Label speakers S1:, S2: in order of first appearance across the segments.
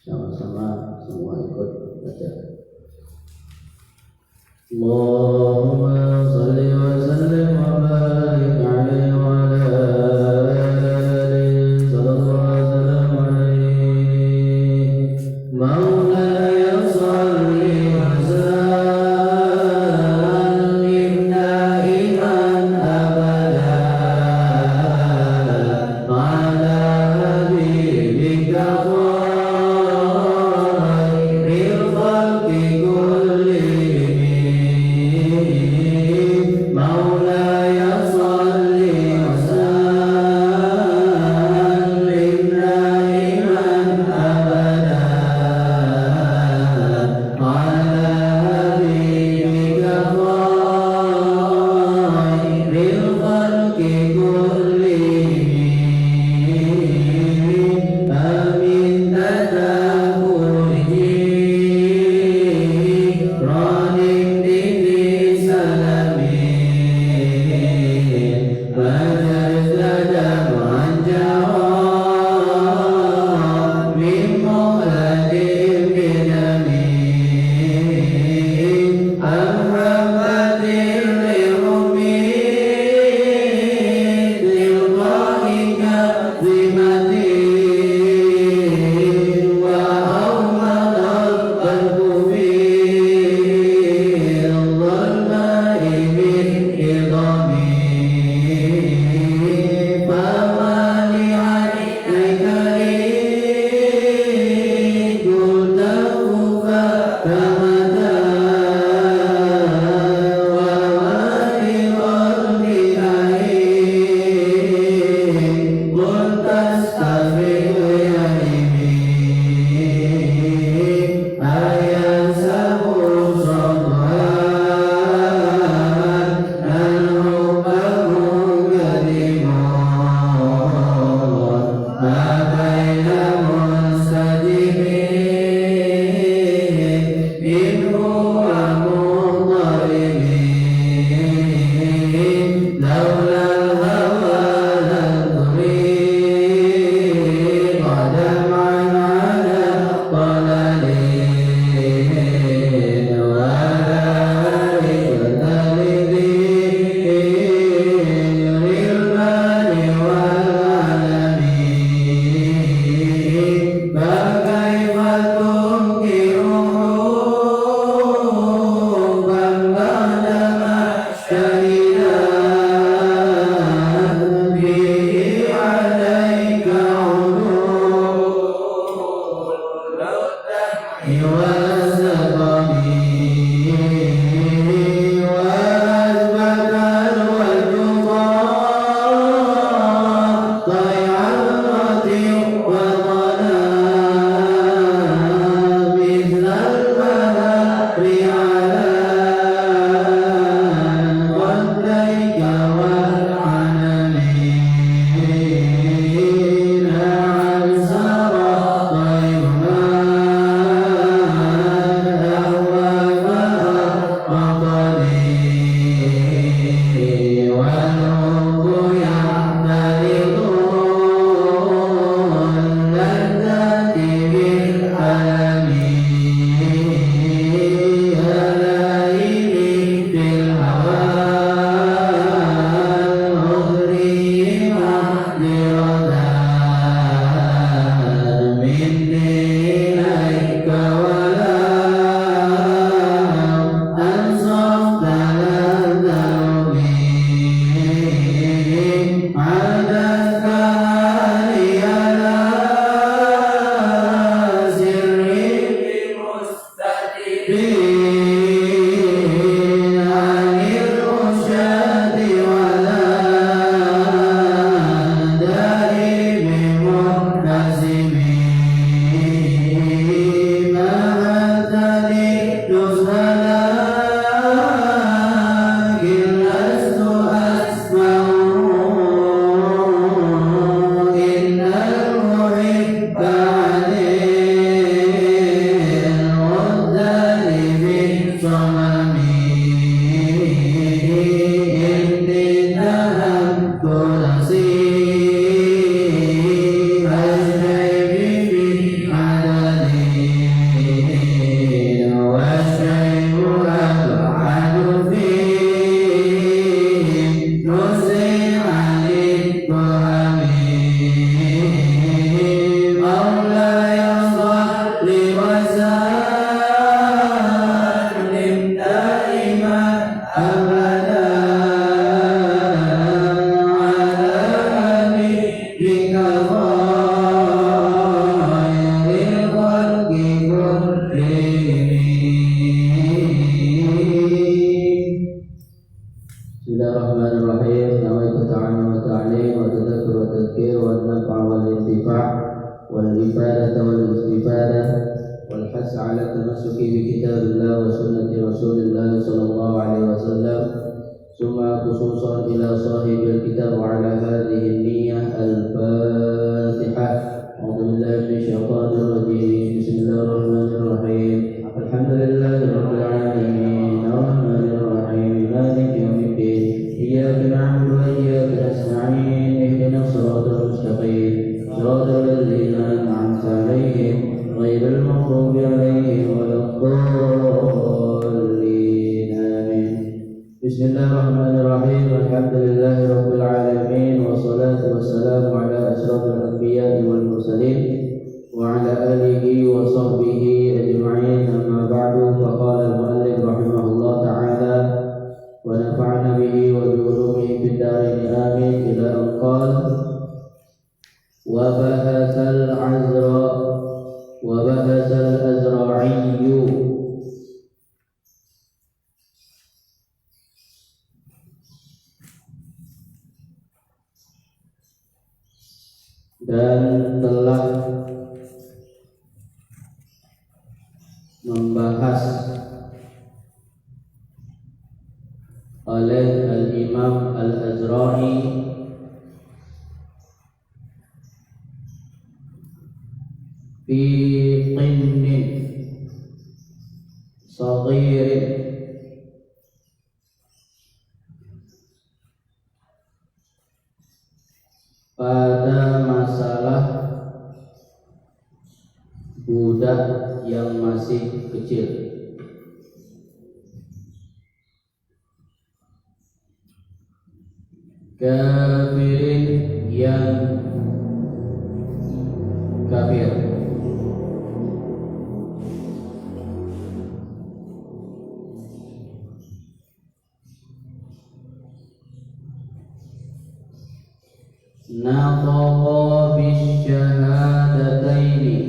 S1: Sama-sama semua ikut baca. Allahumma shalli wa sallim wa barik alaihi wa ala alihi sallallahu alaihi maulaya shalli wa sallim daiman abada ala habibika Amen. Bismillahirrahmanirrahim. Nawaitu ta'allum wa ta'lim wa tadhakkur wa tadhkir wa an-naf'a wal intifa' wal ifadah wal istifadah wal hass 'ala tamassuki bi kitabillah wa sunnati Rasulillah sallallahu alaihi wasallam. Summa khususan ila sahibil kitab wa ala hadhihi an-niyyah al-Fatihah. A'udzu billahi minasy syaithanir rajim. Bismillahirrahmanirrahim. Alhamdulillahirabbil alamin. Arrahmanir rahim. Maliki yaumiddin. Iyyaka na'budu wa iyyaka nasta'in. Ihdinas siratal mustaqim. Siratal ladzina an'amta 'alaihim ghairil maghdubi 'alaihim waladdallin. Amin. Bismillahirrahmanirrahim. Alhamdulillahirabbil alamin wassalatu wassalamu ala asyrafil anbiya'i wal mursalin wa ala alihi wa sahbihi ajma'in. Amma ba'du. Faqala al-mu'allif rahimahullah ta'ala wa nafa'ana bihi wa bi ulumihi fid dharain amin. Ila an qala wa bahasal azra'iyyu dan telah membahas oleh Al-Imam Al-Azra'i fi qinnin saghirin pada masalah budak yang masih kecil. Kafirin yang kafir. Nataqa bisyahadataini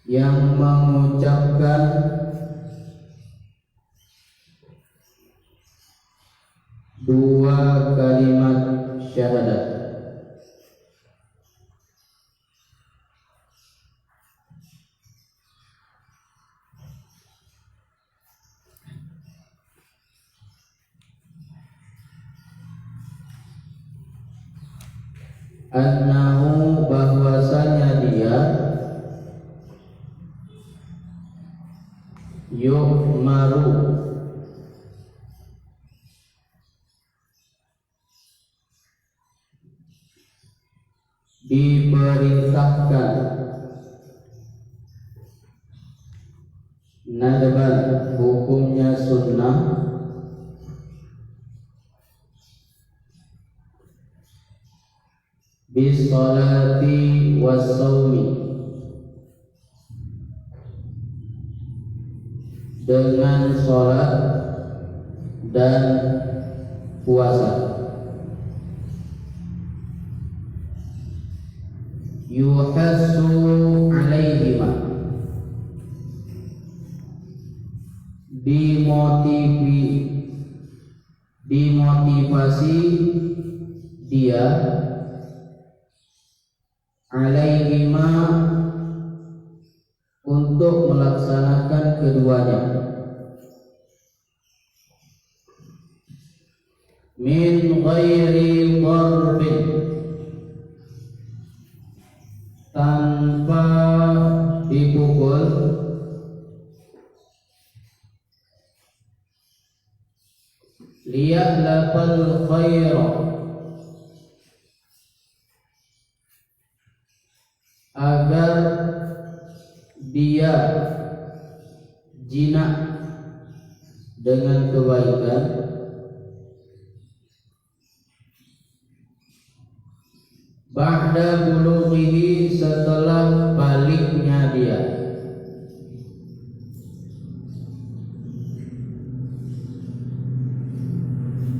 S1: yang mengucapkan dua kalimat syahadat. Annahu bahwasanya dia yu'maru diperintahkan nadban hukumnya sunnah bisolati wasaumi dengan sholat dan puasa. Yuhassu alaihima dimotivasi dia alaihima untuk melaksanakan keduanya min ghairi darbin tanpa dipukul liya'lafal khaira agar dia jinak dengan kebaikan ba'da bulughihi setelah baliknya dia.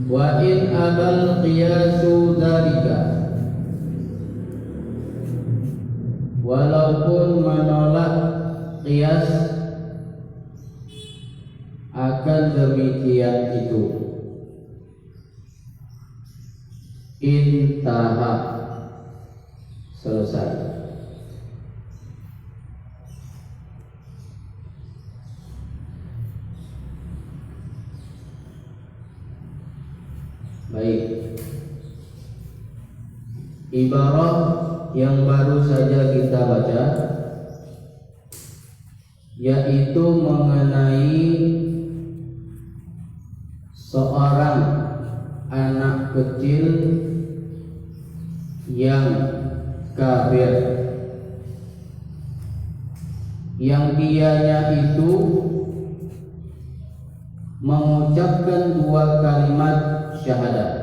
S1: Wa in abal qiyasu dzalika, walaupun menolak qiyas akan demikian itu, intaha, selesai. Baik, ibarat yang baru saja kita baca yaitu mengenai seorang anak kecil yang kafir, yang dianya itu mengucapkan dua kalimat syahadat.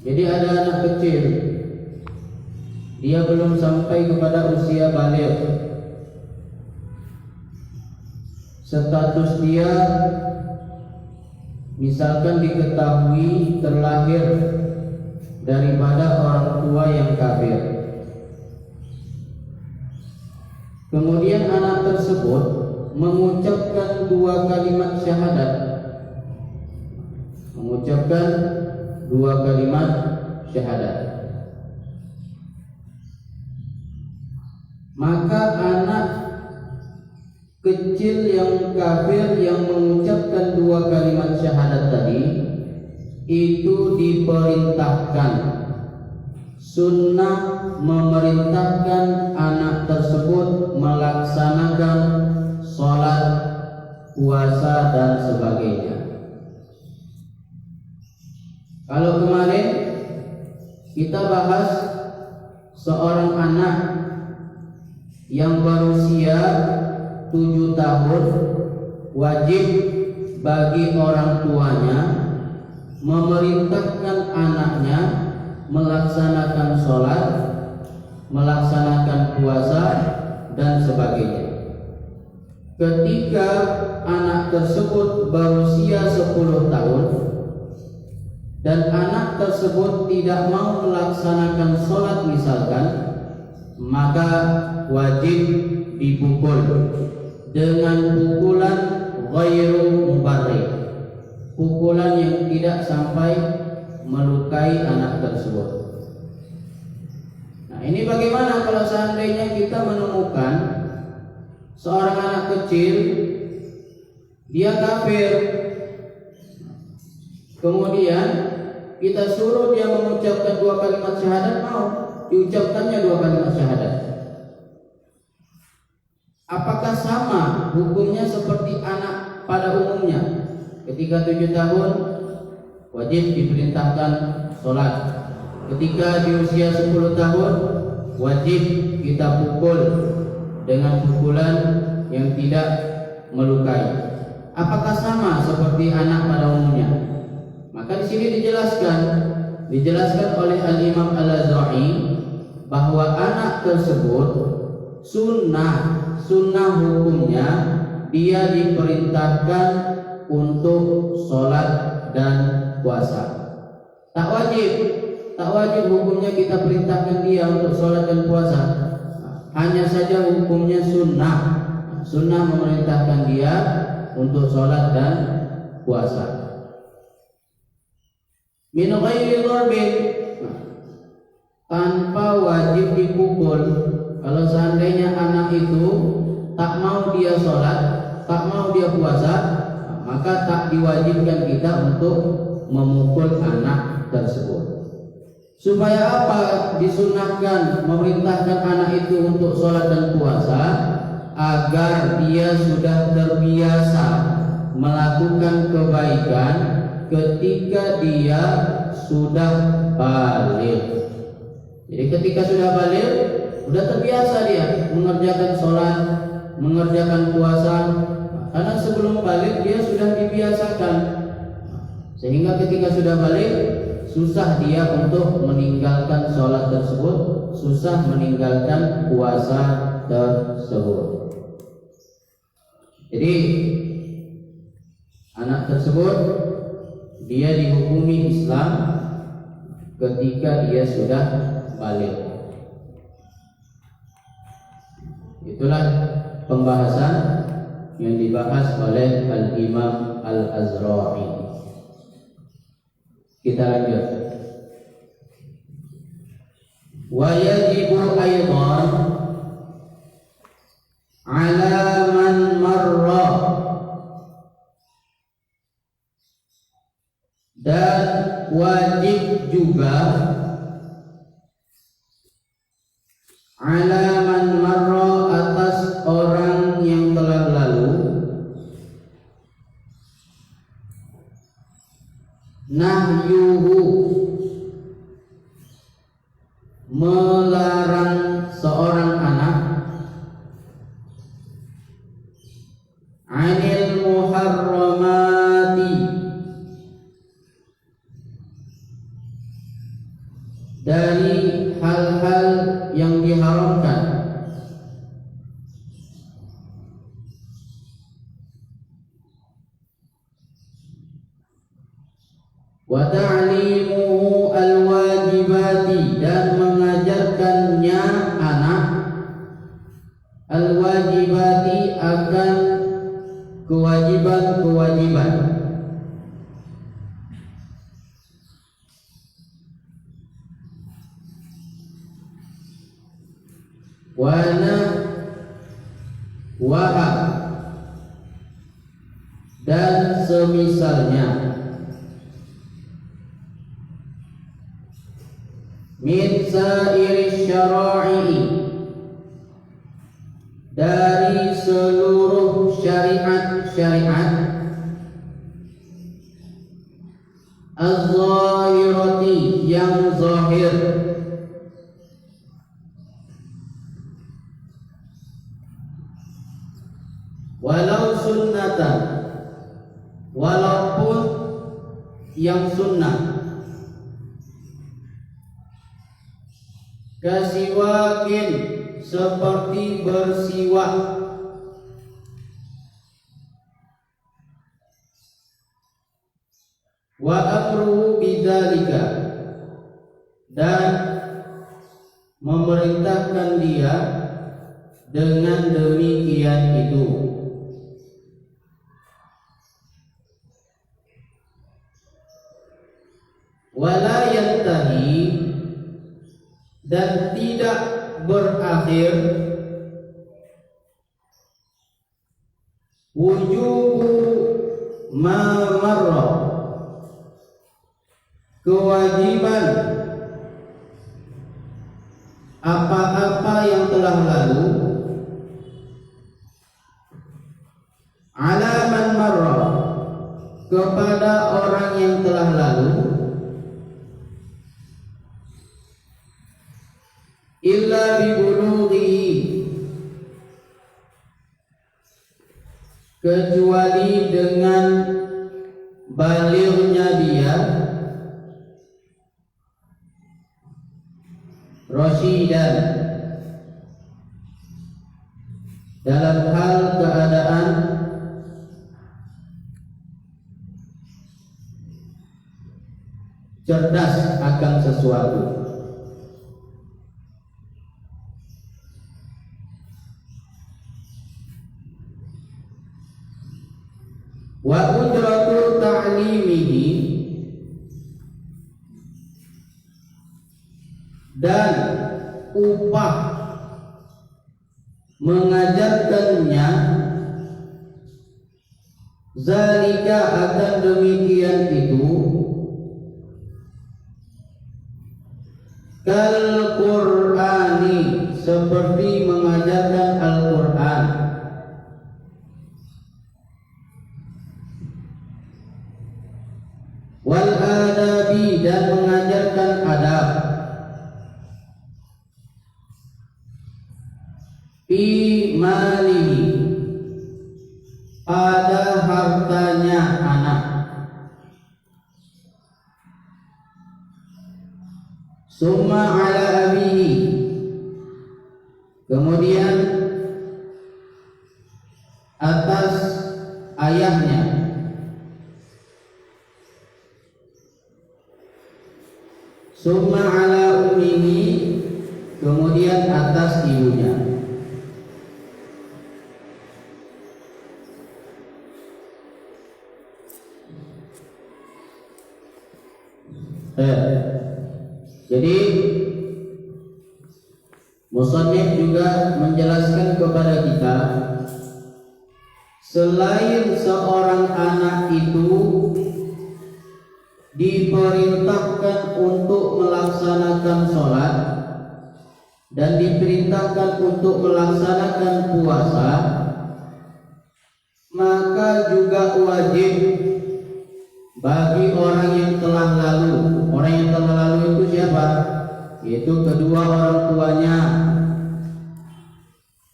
S1: Jadi ada anak kecil, dia belum sampai kepada usia baligh, status dia misalkan diketahui terlahir daripada orang tua yang kafir. Kemudian anak tersebut mengucapkan dua kalimat syahadat, mengucapkan dua kalimat syahadat. Maka anak kecil yang kafir yang mengucapkan dua kalimat syahadat tadi itu diperintahkan, sunnah memerintahkan anak tersebut melaksanakan sholat, puasa dan sebagainya. Kalau kemarin kita bahas seorang anak yang berusia 7 tahun, wajib bagi orang tuanya memerintahkan anaknya melaksanakan sholat, melaksanakan puasa dan sebagainya. Ketika anak tersebut berusia 10 tahun dan anak tersebut tidak mau melaksanakan sholat misalkan, maka wajib dipukul dengan pukulan ghairu mubarrih, pukulan yang tidak sampai melukai anak tersebut. Nah, ini bagaimana kalau seandainya kita menemukan seorang anak kecil, dia kafir, kemudian kita suruh dia mengucapkan dua kalimat syahadat, mau diucapkannya dua kalimat syahadat. Apakah sama hukumnya seperti anak pada umumnya? Ketika 7 tahun wajib diperintahkan sholat. Ketika di usia 10 tahun wajib kita pukul dengan pukulan yang tidak melukai. Apakah sama seperti anak pada umumnya? Maka di sini dijelaskan oleh Al-Imam Al-Azra'i bahwa anak tersebut sunnah hukumnya dia diperintahkan untuk sholat dan puasa. Tak wajib hukumnya kita perintahkan dia untuk sholat dan puasa. Hanya saja hukumnya sunnah memerintahkan dia untuk sholat dan puasa. Min ghairi dharbin, tanpa wajib dipukul. Kalau seandainya anak itu tak mau dia sholat, tak mau dia puasa, maka tak diwajibkan kita untuk memukul anak tersebut. Supaya apa disunahkan memerintahkan anak itu untuk sholat dan puasa? Agar dia sudah terbiasa melakukan kebaikan ketika dia sudah baligh. Jadi ketika sudah baligh, sudah terbiasa dia mengerjakan sholat, mengerjakan puasa, karena sebelum baligh dia sudah dibiasakan, sehingga ketika sudah baligh susah dia untuk meninggalkan sholat tersebut, susah meninggalkan puasa tersebut. Jadi anak tersebut dia dihukumi Islam ketika dia sudah balik. Itulah pembahasan yang dibahas oleh Al-Imam Al-Azra'i. Kita lanjut. Wa yajibu aidan ala man marra, dan wajib juga ala man marra, atas orang yang telah lalu, nahyuhu, melarang seorang anak, anil muharramati, dari hal-hal yang diharamkan, wa ta'limuhu al-wajibati, dan mengajarkannya anak al-wajibati, akan kewajiban-kewajiban. Wa nahwaha, dan semisalnya, min sairi syara'i, dari seluruh syariat-syariat, az-zahirati, yang zahir, walau sunnatan, walaupun yang sunnah, kasiwakin, seperti bersiwak, wa amruhu bidzalika, dan memerintahkan dia dengan demikian itu. Wala yantahi, dan tidak berakhir, wujubu ma marra, kewajiban apa-apa yang telah lalu, ala man marra, kepada orang yang telah lalu, illa bibulughi, kecuali dengan balighnya dia, rasyidan, dalam hal keadaan cerdas akan sesuatu. Wa ujratu ta'limihi, dan upah mengajarkannya, zalika, akan demikian itu, kal Qur'ani, seperti mengajarkan Al-Qur'an, wal adabi, dan mengajarkan adab, fi malihi, pada hartanya anak, summa ala abihi, kemudian atas ayahnya, summa ala ummihi, kemudian atas ibunya. Jadi musannif juga menjelaskan kepada kita, selain seorang anak itu diperintahkan untuk melaksanakan sholat dan diperintahkan untuk melaksanakan puasa, maka juga wajib bagi orang yang telah lalu. Orang yang telah lalu itu siapa? Itu kedua orang tuanya.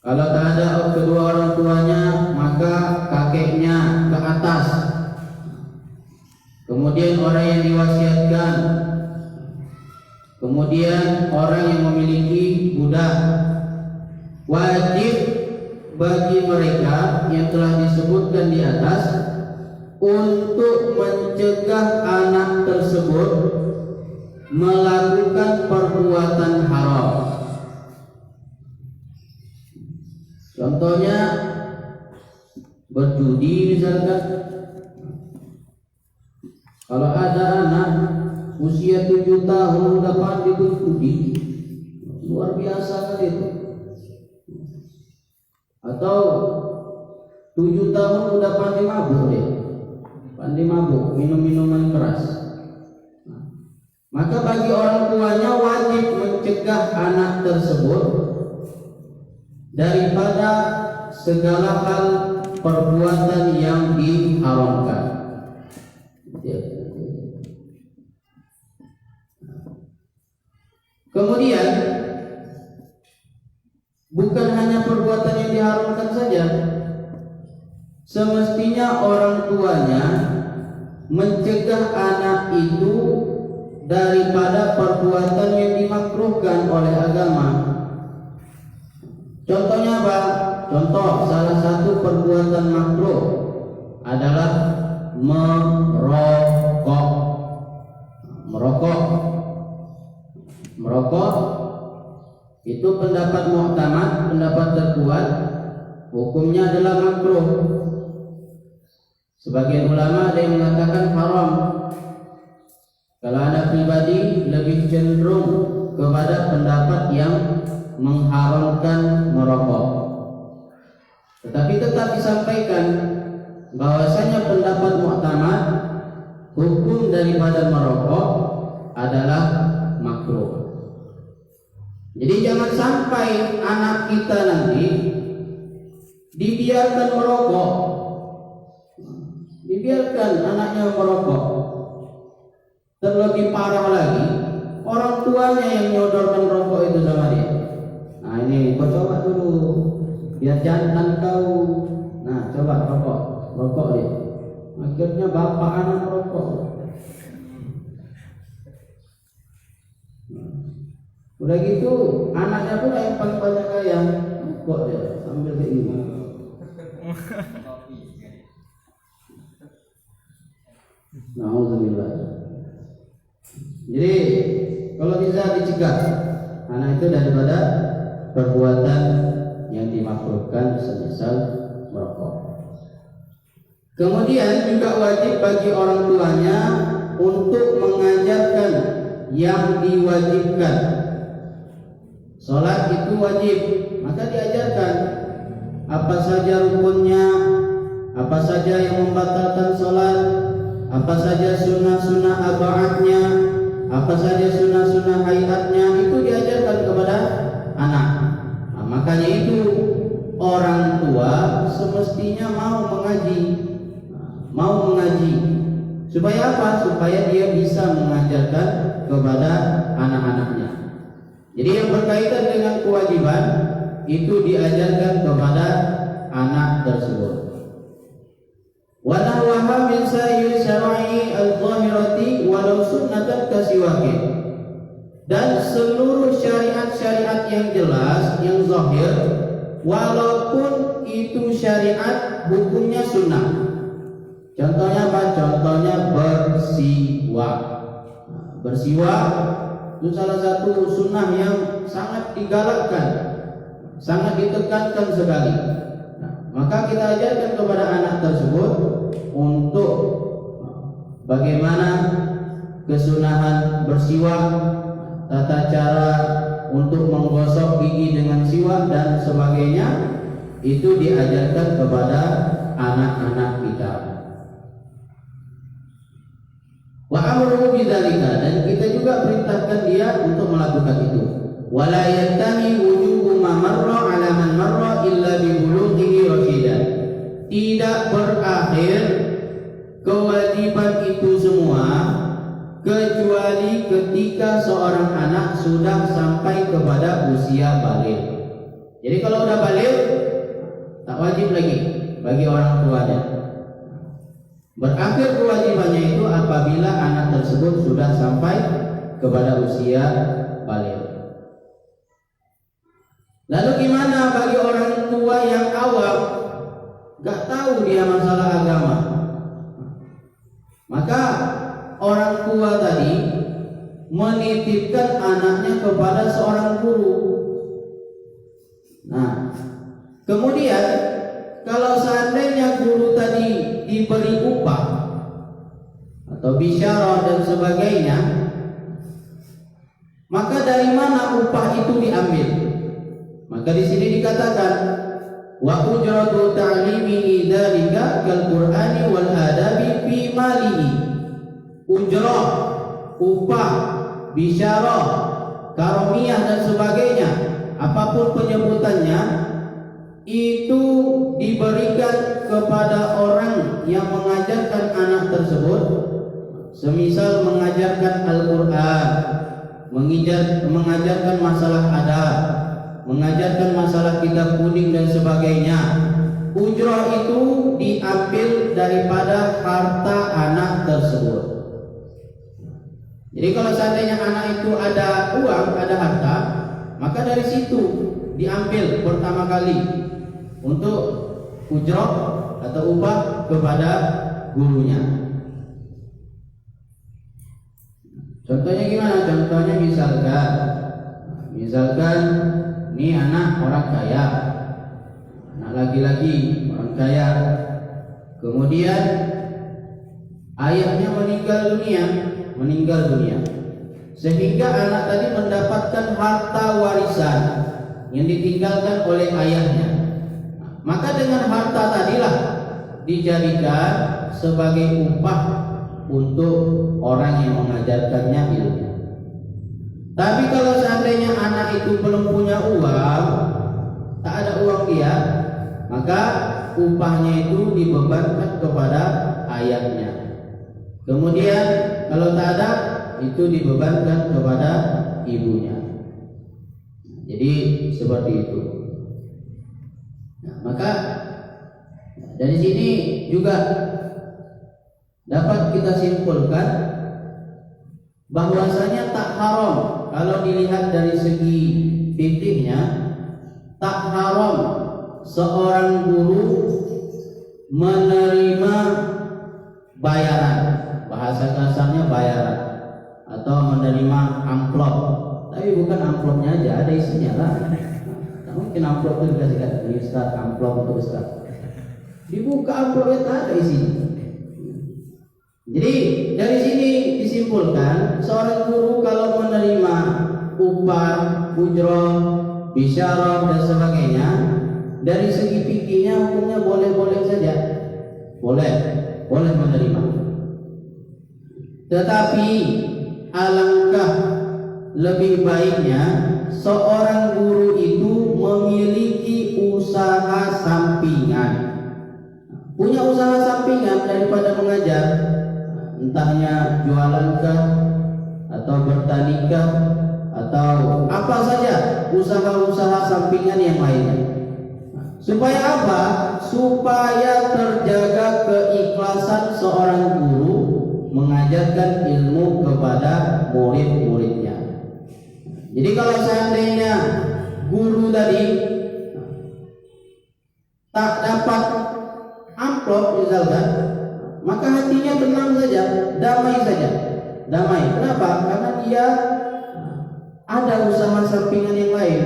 S1: Kalau tak ada kedua orang tuanya, maka kakeknya ke atas. Kemudian orang yang diwasiatkan. Kemudian orang yang memiliki budak. Wajib bagi mereka yang telah disebutkan di atas untuk mencegah anak tersebut melakukan perbuatan haram. Contohnya berjudi misalkan. Kalau ada anak usia 7 tahun dapat judi, luar biasa kan itu. Atau 7 tahun udah pandai mabuk dia. Pandai mabuk, minum minuman keras. Maka bagi orang tuanya wajib mencegah anak tersebut daripada segala hal perbuatan yang diharamkan. Kemudian bukan hanya perbuatan yang diharamkan saja, semestinya orang tuanya mencegah anak itu daripada perbuatan yang dimakruhkan oleh agama. Contohnya apa? Contoh salah satu perbuatan makruh adalah merokok. Merokok itu pendapat muhtamad, pendapat terkuat, hukumnya adalah makruh. Sebagian ulama ada yang mengatakan haram. Kalau anak pribadi lebih cenderung kepada pendapat yang mengharamkan merokok. Tetapi tetap disampaikan bahwasanya pendapat muhtamad, hukum daripada merokok adalah makruh. Jadi jangan sampai anak kita nanti dibiarkan merokok, dibiarkan anaknya merokok. Terlebih parah lagi, orang tuanya yang nyodorkan rokok itu sama dia. Nah ini kau coba dulu, biar jantan kau. Nah coba rokok dia. Akhirnya bapak anak merokok. Udah gitu anaknya pun yang paling banyak kaya, rokok dia sambil kayak gini. Nauzubillah. Jadi kalau bisa dicegah anak itu daripada perbuatan yang dimakruhkan semisal merokok. Kemudian juga wajib bagi orang tuanya untuk mengajarkan yang diwajibkan. Salat itu wajib, maka diajarkan apa saja rukunnya, apa saja yang membatalkan salat, apa saja sunnah-sunnah abaatnya, apa saja sunnah-sunnah hayatnya, itu diajarkan kepada anak. Nah, makanya itu orang tua semestinya mau mengaji. Supaya apa? Supaya dia bisa mengajarkan kepada anak-anaknya. Jadi yang berkaitan dengan kewajiban itu diajarkan kepada anak tersebut. Wa nahwaha min sayyid syar'i al-zahirati walau sunnatan kasiwaqin. Dan seluruh syariat-syariat yang jelas, yang zahir, walaupun itu syariat hukumnya sunnah. Contohnya apa? Contohnya bersiwak. Bersiwak itu salah satu sunnah yang sangat digalakkan, sangat ditekankan sekali. Maka kita ajarkan kepada anak tersebut untuk bagaimana kesunahan bersiwak, tata cara untuk menggosok gigi dengan siwak dan sebagainya, itu diajarkan kepada anak-anak kita. Wa amruhu bidzalika, dan kita juga perintahkan dia untuk melakukan itu. Wala yantahi wujubu ma marra ala man marra illa bi bulughihi rasyidan. Tidak berakhir kewajiban itu semua kecuali ketika seorang anak sudah sampai kepada usia balik. Jadi kalau udah balik tak wajib lagi bagi orang tuanya. Berakhir kewajibannya itu apabila anak tersebut sudah sampai kepada usia balik. Lalu gimana bagi orang tua yang awam, gak tahu dia masalah agama? Maka orang tua tadi menitipkan anaknya kepada seorang guru. Nah, kemudian kalau seandainya guru tadi diberi upah atau bisyarah dan sebagainya, maka dari mana upah itu diambil? Maka di sini dikatakan wa ujratu ta'limihi dzalika kal qur'ani wal adabi fi malihi. Ujrah, upah, bisyarah, karomiyah dan sebagainya, apapun penyebutannya, itu diberikan kepada orang yang mengajarkan anak tersebut, semisal mengajarkan Al-Quran, mengajarkan masalah adab, mengajarkan masalah kitab kuning dan sebagainya. Ujrah itu diambil daripada harta anak tersebut. Jadi kalau seandainya anak itu ada uang, ada harta, maka dari situ diambil pertama kali untuk ujrah atau upah kepada gurunya. Contohnya gimana? Contohnya misalkan ini anak orang kaya, anak laki-laki orang kaya, kemudian ayahnya meninggal dunia, sehingga anak tadi mendapatkan harta warisan yang ditinggalkan oleh ayahnya. Maka dengan harta tadilah dijadikan sebagai upah untuk orang yang mengajarkannya ilmu. Tapi kalau seandainya anak itu belum punya uang, tak ada uang dia, maka upahnya itu dibebankan kepada ayahnya. Kemudian kalau tak ada, itu dibebankan kepada ibunya. Jadi seperti itu. Nah, maka dari sini juga dapat kita simpulkan bahwasanya tak haram, kalau dilihat dari segi fikihnya, tak haram seorang guru menerima bayaran, bahasa kasarnya bayaran, atau menerima amplop. Tapi bukan amplopnya aja, ada isinya lah. Nah, mungkin amplop itu dikasihkan ini Ustaz, amplop untuk Ustaz. Dibuka amplopnya tak ada isinya. Jadi dari sini disimpulkan seorang guru kalau menerima upah, ujrah, bisyarah dan sebagainya, dari segi fikihnya hukumnya boleh-boleh saja, boleh menerima. Tetapi alangkah lebih baiknya seorang guru itu memiliki usaha sampingan, punya usaha sampingan daripada mengajar. Entahnya jualankah atau bertanikah atau apa saja usaha-usaha sampingan yang lainnya. Supaya apa? Supaya terjaga keikhlasan seorang guru mengajarkan ilmu kepada murid-muridnya. Jadi kalau seandainya guru tadi tak dapat amplop misalkan, maka hatinya tenang saja, damai saja. Damai. Kenapa? Karena dia ada usaha sampingan yang lain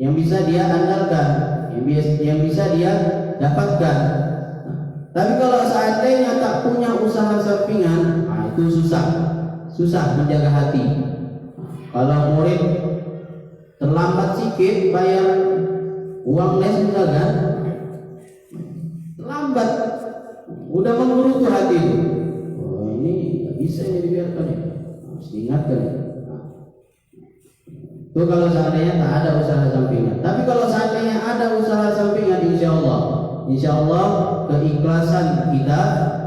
S1: yang bisa dia andalkan, yang bisa dia dapatkan. Tapi kalau seandainya tak punya usaha sampingan, itu susah menjaga hati. Kalau murid terlambat sedikit bayar uang les misalkan, terlambat, udah menggerutu hati itu. Oh, ini nggak bisa ini dibiarkan ya, harus diingatkan ya. Itu kalau seandainya tak ada usaha sampingan. Tapi kalau seandainya ada usaha sampingan, insya Allah keikhlasan kita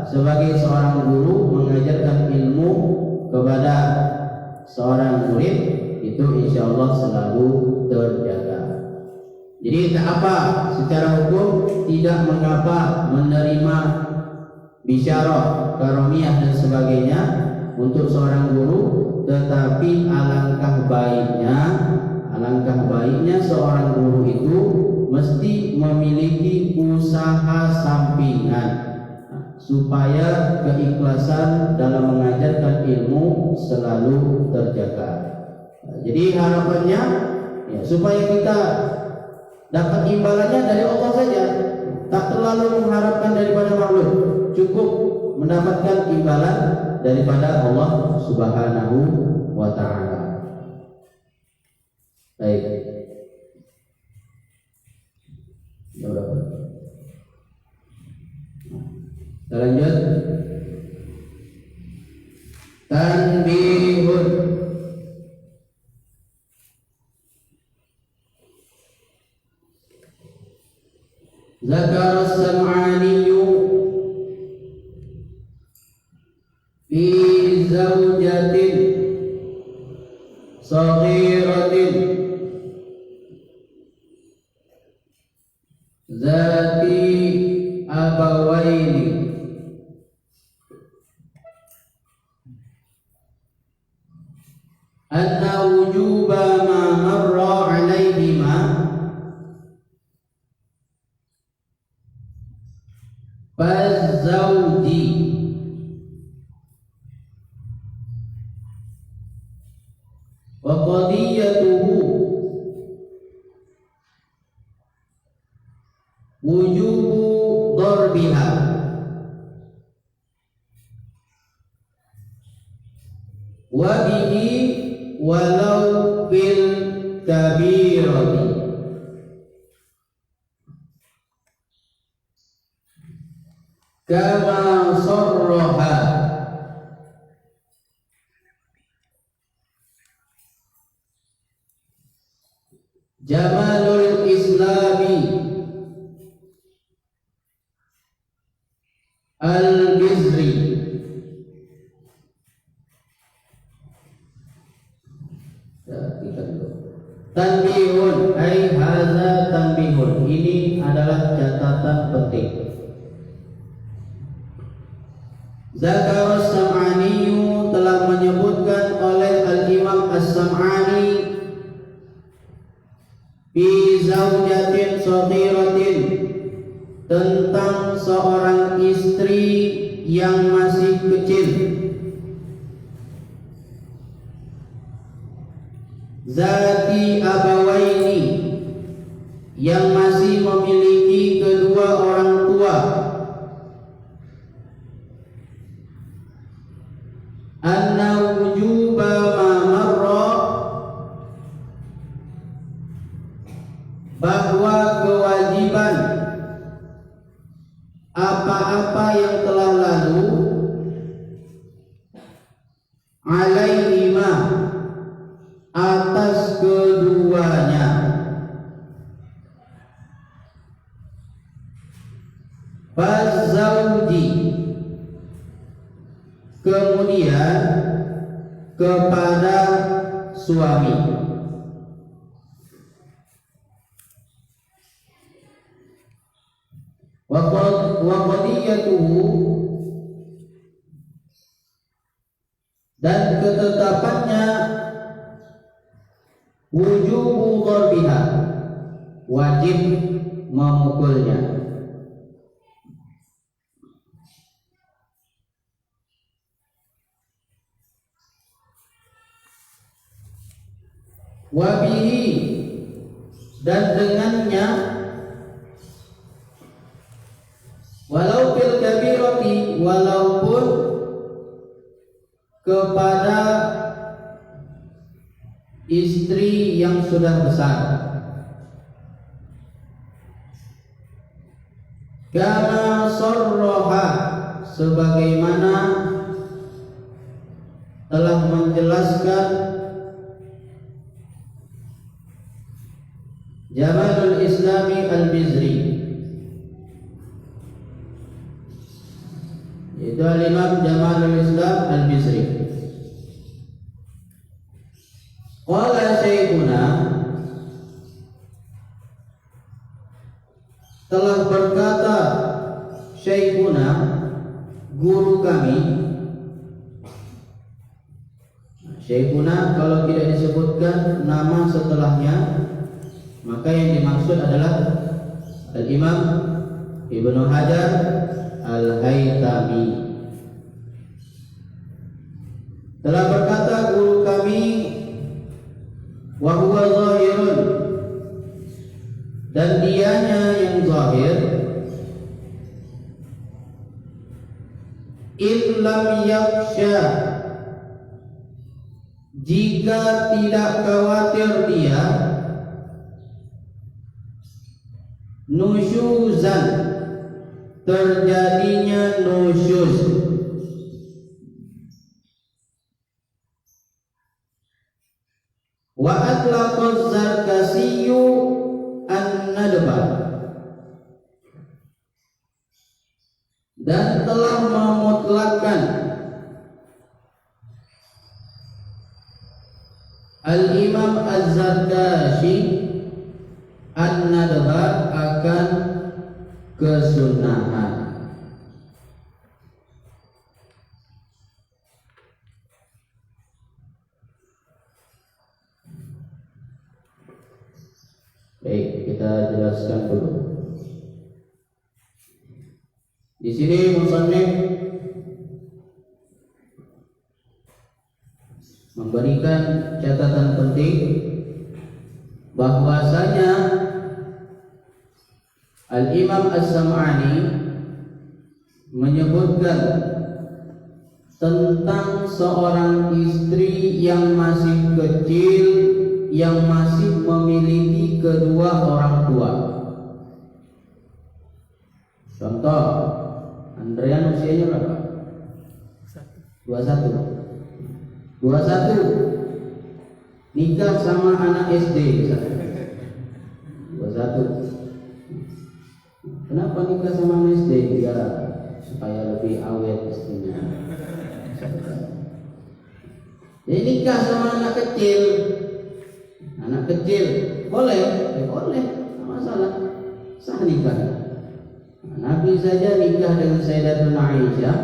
S1: sebagai seorang guru mengajarkan ilmu kepada seorang murid itu insya Allah selalu terjaga. Jadi tak apa secara hukum tidak mengapa menerima bisyarah, karamiyah dan sebagainya untuk seorang guru, tetapi alangkah baiknya seorang guru itu mesti memiliki usaha sampingan supaya keikhlasan dalam mengajarkan ilmu selalu terjaga. Jadi harapannya ya, supaya kita dapat imbalannya dari Allah saja, tak terlalu mengharapkan daripada makhluk, cukup mendapatkan imbalan daripada Allah Subhanahu wa ta'ala. Baik. Kita lanjut. Tanbihun. Zakar as-Sam'ani fi zawjatin saghiratin zati abawaini anna wujuba ma marra alaihima fazawji wa qadiyatuhu wujubu darbiha wa bihi walau bil kabirati kama sarraha Jamalul Islami Al-Bizri. Tanbihun ai hadza tanbihun, ini adalah catatan penting. Zakar as-Sam'ani telah menyebutkan oleh Al-Imam As-Sam'ani fi zaujatin saghiratin, tentang seorang istri yang masih kecil, zati abawaini, yang masih memiliki kedua orang tua, anna wujuba ma marra, bahwa kewajiban apa-apa yang telah lalu, alaihima, atas keduanya, fazauji, kemudian kepada suami, wa qadiyatuhu, dan ketetapannya, wujubu darbiha, wajib memukulnya. wabihi, dan dengannya, walau fil kabirati, walaupun kepada istri yang sudah besar, kama sarraha, sebagaimana telah menjelaskan Jamalul Islami Al-Bizri, yaitu Al-Imam Jamalul Islam Al-Bizri. Qala Syekhuna, telah berkata Syekhuna, guru kami. Syekhuna kalau tidak disebutkan nama setelahnya, maka yang dimaksud adalah Al-Imam Ibnu Hajar Al-Haytami. Telah berkata guru kami, wa huwa zahirun, dan dianya yang zahir, in lam yakhsha, jika tidak khawatir dia, nusyuzan, terjadinya nusyuz, wa atlaqaz zarkasiyu an-nadba, dan telah memutlakkan Al-Imam Az-Zarkashi an-nadba, akan kesunahan. Baik, kita jelaskan dulu. Di sini musannif memberikan catatan penting bahwasanya Al-Imam As-Sam'ani menyebutkan tentang seorang istri yang masih kecil, yang masih memiliki kedua orang tua. Contoh, Andrean usianya berapa? 21. 21 nikah sama anak SD misalnya. 21. Kenapa nikah sama anak SD? Ya supaya lebih awet istrinya. Jadi nikah sama anak kecil. Anak kecil boleh, boleh, tidak masalah, sah nikah. Nabi saja nikah dengan Sayyidatuna Aisyah,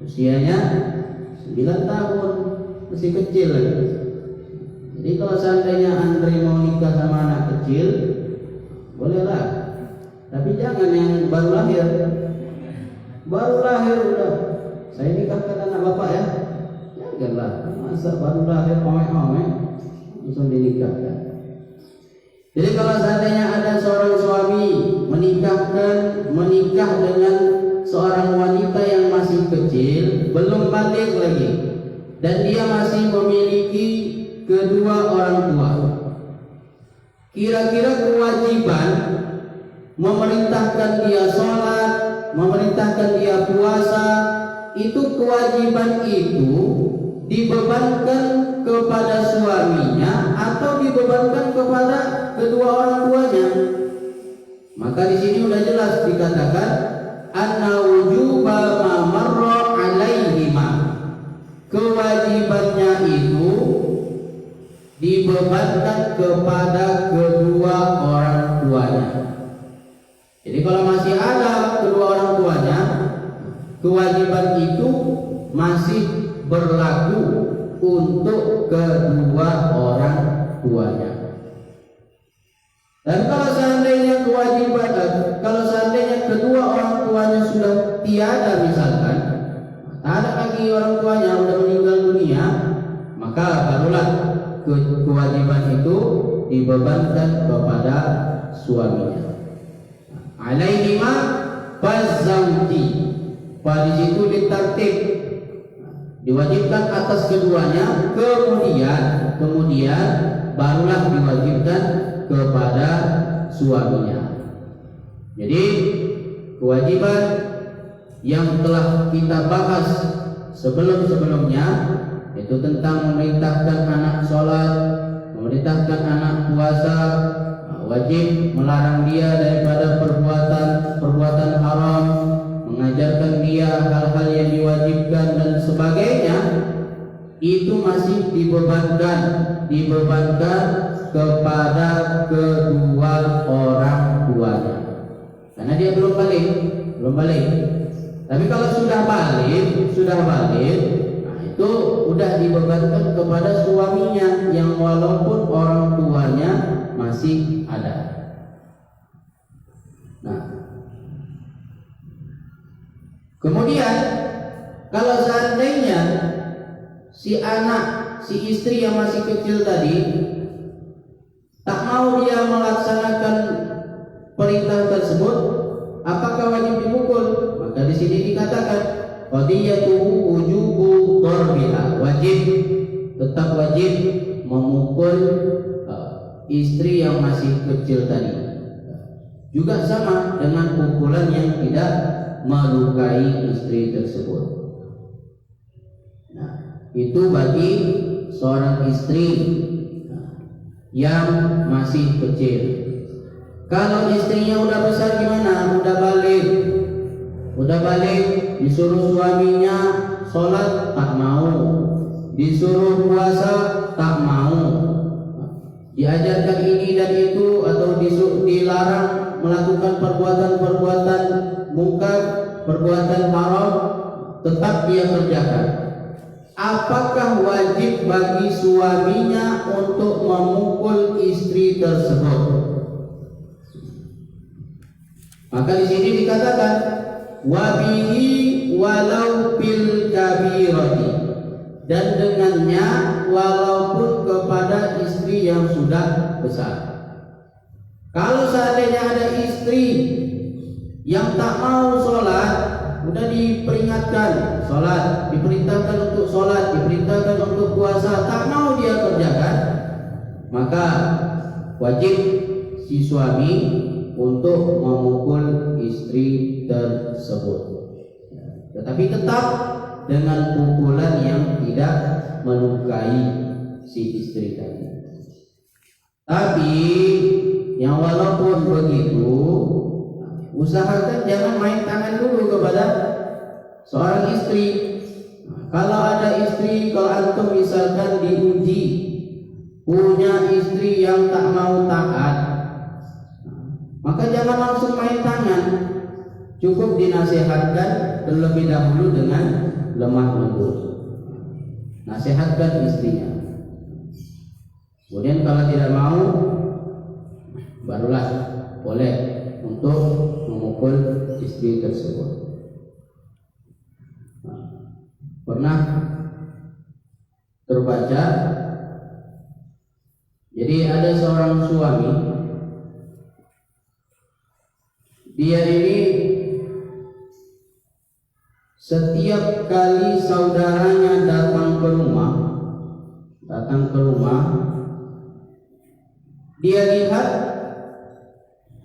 S1: usianya 9 tahun, masih kecil lagi. Jadi kalau seandainya Andre mau nikah sama anak kecil, bolehlah. Tapi jangan yang baru lahir. Baru lahir udah saya nikahkan anak bapak ya. Janganlah, masa baru lahir omek-omek langsung dinikahkan. Jadi kalau seandainya ada seorang suami menikah dengan seorang wanita yang masih kecil, belum balik lagi, dan dia masih memiliki kedua orang tua, kira-kira kewajiban memerintahkan dia sholat, memerintahkan dia puasa, itu kewajiban itu dibebankan kepada suaminya atau dibebankan kepada kedua orang tuanya? Maka di sini sudah jelas dikatakan anna wujuba ma marra alaihima, kewajibannya itu dibebankan kepada kedua orang tuanya. Jadi kalau masih ada kedua orang tuanya, kewajiban itu masih berlaku untuk kedua orang tuanya. Dan kalau seandainya kedua orang tuanya sudah tiada, misalkan tak ada lagi orang tuanya, sudah meninggal dunia, maka barulah kewajiban itu dibebankan kepada suaminya. Alaihima fazauji, pada situ ditartib, diwajibkan atas keduanya, kemudian barulah diwajibkan kepada suaminya. Jadi kewajiban yang telah kita bahas sebelum-sebelumnya, itu tentang memerintahkan anak sholat, memerintahkan anak puasa, wajib melarang dia daripada perbuatan haram, mengajarkan dia hal-hal yang diwajibkan dan sebagainya, itu masih dibebankan kepada kedua orang tuanya, karena dia belum balik. Tapi kalau sudah balik, nah itu udah dibebankan kepada suaminya yang walaupun orang tuanya masih ada. Nah, kemudian kalau seandainya si istri yang masih kecil tadi tak mau dia melaksanakan perintah tersebut, apakah wajib dipukul? Maka di sini dikatakan qadiyatuhu wujubu darbiha, tetap wajib memukul istri yang masih kecil tadi. Juga sama dengan pukulan yang tidak melukai istri tersebut. Nah, itu bagi seorang istri yang masih kecil. Kalau istrinya udah besar gimana? Udah balik, disuruh suaminya sholat tak mau, disuruh puasa tak mau, diajarkan ini dan itu, atau dilarang melakukan perbuatan mungkar, perbuatan haram, tetap dia kerjakan. Apakah wajib bagi suaminya untuk memukul istri tersebut? Maka di sini dikatakan wabihi walau bil kabirati, dan dengannya walaupun kepada istri yang sudah besar. Kalau seandainya ada istri yang tak mau sholat, udah diperingatkan sholat, diperintahkan untuk sholat, diperintahkan untuk puasa, tak mau dia kerjakan, maka wajib si suami untuk memukul istri tersebut, tetapi tetap dengan pukulan yang tidak melukai si istri tadi. Tapi yang walaupun begitu, usahakan jangan main tangan dulu kepada seorang istri. Kalau ada istri, kalau antum misalkan diuji punya istri yang tak mau taat, maka jangan langsung main tangan. Cukup dinasihatkan terlebih dahulu dengan lemah lembut. Nasihatkan istrinya. Kemudian kalau tidak mau, barulah boleh untuk memukul istri tersebut. Pernah terbaca, jadi ada seorang suami, dia ini setiap kali saudaranya datang ke rumah, dia lihat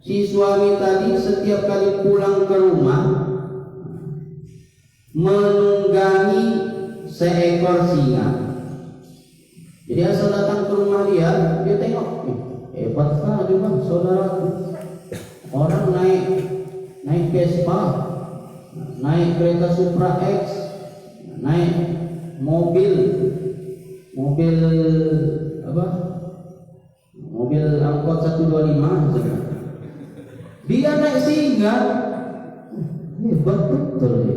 S1: si suami tadi setiap kali pulang ke rumah menunggangi seekor singa. Jadi asal datang ke rumah dia tengok, hebat sekali bang saudaraku. Orang naik Vespa, naik kereta Supra X, naik mobil apa? Mobil angkot 125. Dia naik singa, hebat betul ya.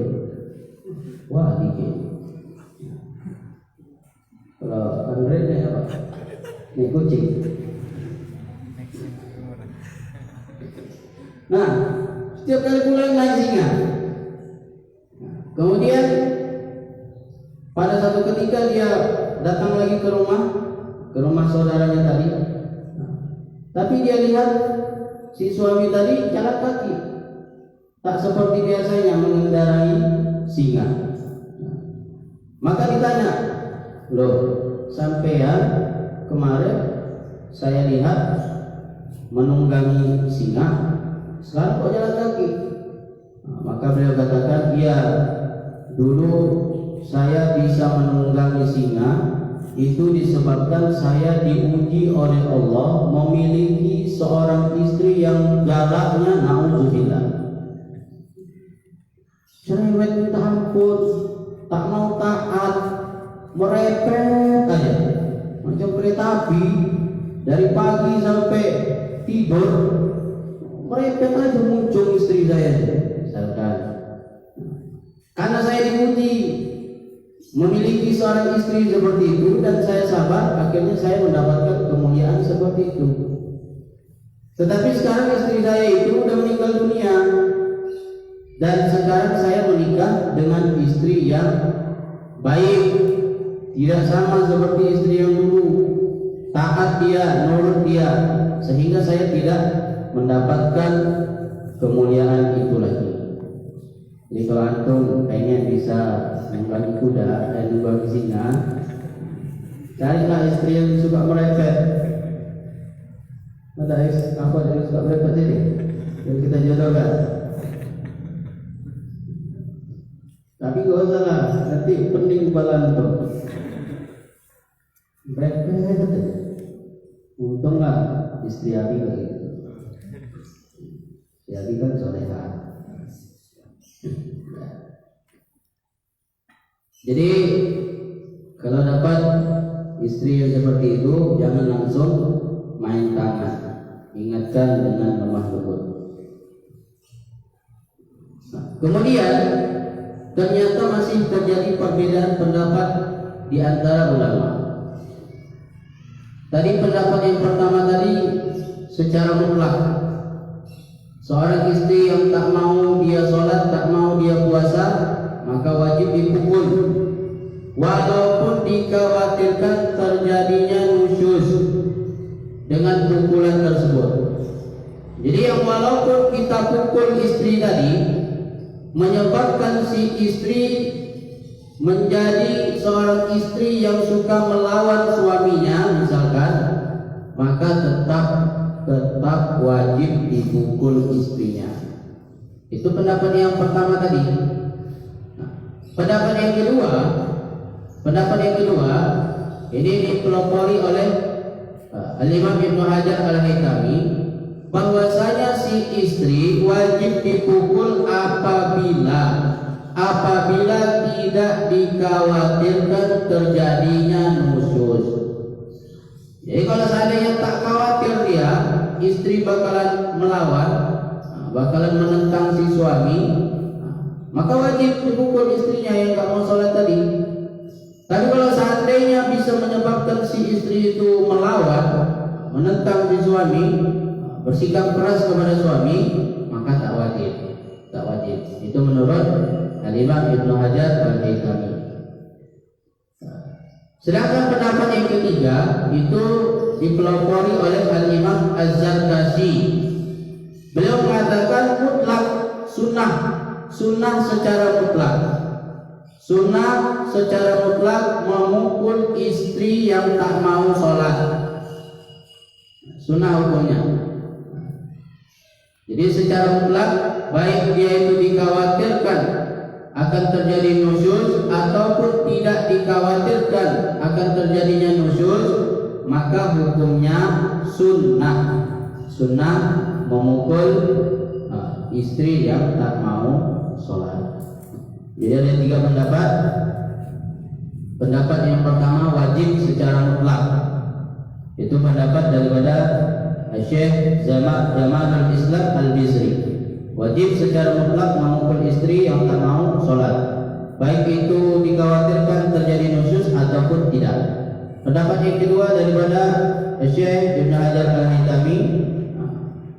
S1: Wah dikit. Kalau Andre naik apa? Naik kucing. Nah, setiap kali pulang naik singa. Kemudian pada satu ketika dia datang lagi ke rumah, ke rumah saudaranya tadi. Tapi dia lihat si suami tadi jalan kaki, tak seperti biasanya mengendarai singa. Maka ditanya, loh, sampean kemarin saya lihat menunggangi singa, sekarang kok jalan kaki? Maka beliau katakan, iya, dulu saya bisa menunggangi singa itu disebabkan saya diuji oleh Allah memiliki seorang istri yang galaknya, naudzubillah, cerewet minta ampun, tak mau taat, merepet aja macam kereta api, dari pagi sampai tidur merepet aja muncul istri saya. Misalkan, karena saya diuji memiliki seorang istri seperti itu dan saya sabar, akhirnya saya mendapatkan kemuliaan seperti itu. Tetapi sekarang istri saya itu sudah meninggal dunia, dan sekarang saya menikah dengan istri yang baik, tidak sama seperti istri yang dulu, taat dia, nurut dia, sehingga saya tidak mendapatkan kemuliaan itu lagi. Jadi kalau antum pengen bisa nunggangi kuda dan nunggangi singa, carilah istri yang suka merepet. Ada apa yang suka merepet ini yang kita jodohkan. Tapi gak usah lah, nanti pening kepala antum. Merepet aja. Untung lah istri Abi begitu. Si Abi kan soleha. Jadi kalau dapat istri yang seperti itu, jangan langsung main tangan, ingatkan dengan lemah lembut. Kemudian ternyata masih terjadi perbedaan pendapat di antara ulama. Tadi pendapat yang pertama tadi secara mutlak, seorang istri yang tak mau dia sholat, tak mau dia puasa, maka wajib dipukul, walaupun dikhawatirkan terjadinya nusyuz dengan pukulan tersebut. Jadi yang walaupun kita pukul istri tadi menyebabkan si istri menjadi seorang istri yang suka melawan suaminya misalkan, maka tetap wajib dipukul istrinya. Itu pendapat yang pertama tadi. Pendapat yang kedua ini dipelopori oleh Al-Imam Ibnu Hajar Al-Haytami, bahwasanya si istri wajib dipukul apabila tidak dikhawatirkan terjadinya nusyuz. Jadi kalau seandainya tak khawatir dia istri bakalan melawan, bakalan menentang si suami, maka wajib dipukul istrinya yang tak mau sholat tadi. Tapi kalau seandainya bisa menyebabkan si istri itu melawan, menentang si suami, bersikap keras kepada suami, maka tak wajib. Itu menurut Al-Imam Ibnu Hajar Al-Haytami. Sedangkan pendapat yang ketiga itu dipelopori oleh Al-Imam Az-Zarkashi. Beliau mengatakan mutlak sunnah secara mutlak memukul istri yang tak mau sholat. Sunnah hukumnya. Jadi secara mutlak, baik dia itu dikhawatirkan akan terjadi nusyuz ataupun tidak dikhawatirkan akan terjadinya nusyuz, maka hukumnya sunnah memukul istri yang tak mau sholat. Jadi ada 3 pendapat. Pendapat yang pertama wajib secara mutlak. Itu pendapat daripada Syekh Jamalul Islam Al-Bizri. Wajib secara mutlak memukul istri yang tak mau sholat, baik itu dikhawatirkan terjadi nusyuz ataupun tidak. Pendapat yang kedua daripada Syekh Ibnu Hajar Al-Haytami,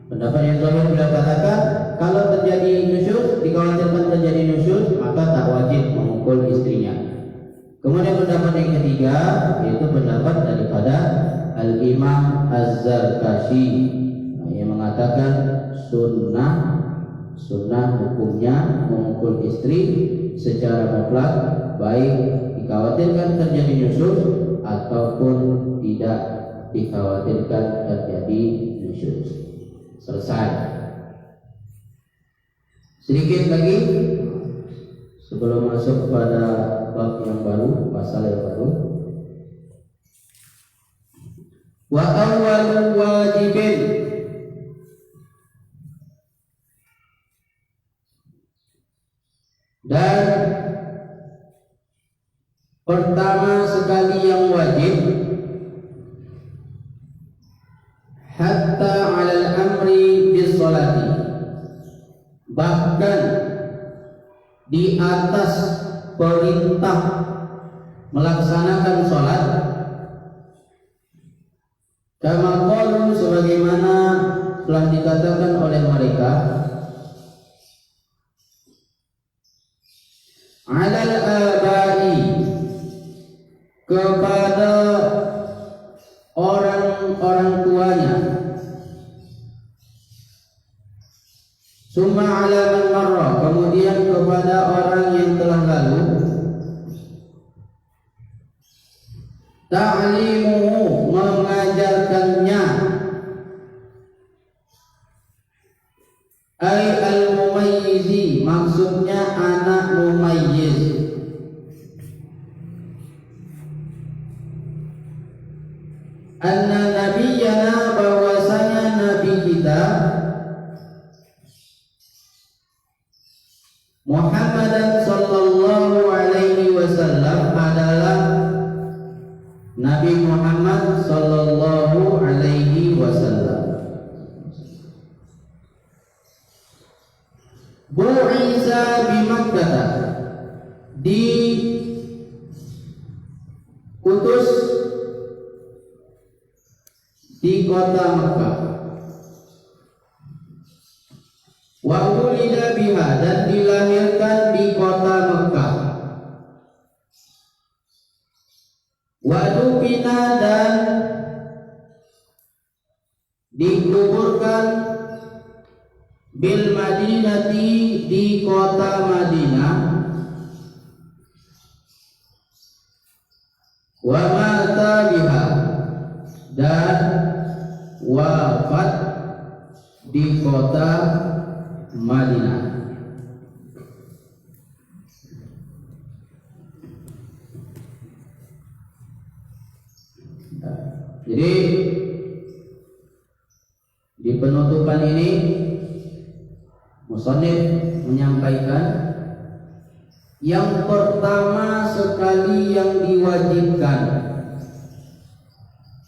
S1: pendapat yang terakhir beliau katakan kalau terjadi nusyuz, dikhawatirkan terjadi nusyuz, maka tak wajib memukul istrinya. Kemudian pendapat yang ketiga yaitu pendapat daripada Al-Imam Az-Zarkashi yang mengatakan sunnah hukumnya memukul istri secara mutlak, baik dikhawatirkan terjadi nyusul ataupun tidak dikhawatirkan terjadi nyusul. Selesai. Sedikit lagi sebelum masuk pada bab yang baru, pasal yang baru. Wa awwalu wajibin, dan pertama sekali yang wajib, hatta 'alal amri bis sholati, bahkan di atas perintah melaksanakan sholat, kama qalu, sebagaimana telah dikatakan oleh mereka, alal abai, kepada orang tuanya, summa ala man marra, kemudian kepada orang yang telah lalu, ta'limuhu, mengajarkannya, ay al-mumayyizi, maksudnya anak mumayyiz. Anna nabiyyana, bahwasanya nabi kita Muhammadan sallallahu alaihi wasallam adalah Nabi Muhammad sallallahu alaihi wasallam. Bu'isa bi Makkah, diutus di kota Makkah. Wa ulida biha, dan dilahirkan di kota Makkah. Wa dufina, dan dikuburkan bil Madinati, di kota Madinah. Wa mata biha, dan wafat di kota Madinah. Jadi di penutupan ini musannif menyampaikan yang pertama sekali yang diwajibkan,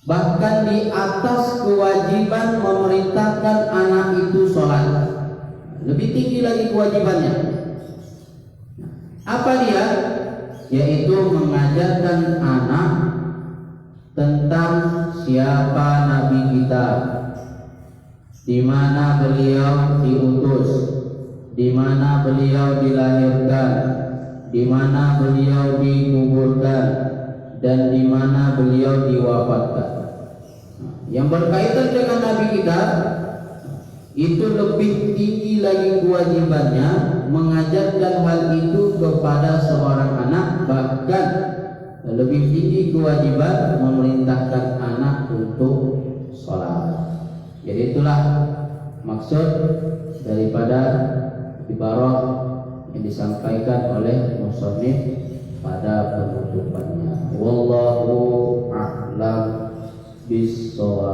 S1: bahkan di atas kewajiban memerintahkan anak itu sholat, lebih tinggi lagi kewajibannya. Apa dia? Yaitu mengajarkan anak tentang siapa Nabi kita, di mana beliau diutus, di mana beliau dilahirkan, di mana beliau dikuburkan, dan di mana beliau diwafatkan. Yang berkaitan dengan Nabi kita itu lebih tinggi lagi kewajibannya, mengajarkan hal itu kepada seorang anak, bahkan lebih tinggi kewajiban memerintahkan anak untuk sholat. Jadi itulah maksud daripada ibarat yang disampaikan oleh musannif pada penutupannya. Wallahu a'lam bishawab.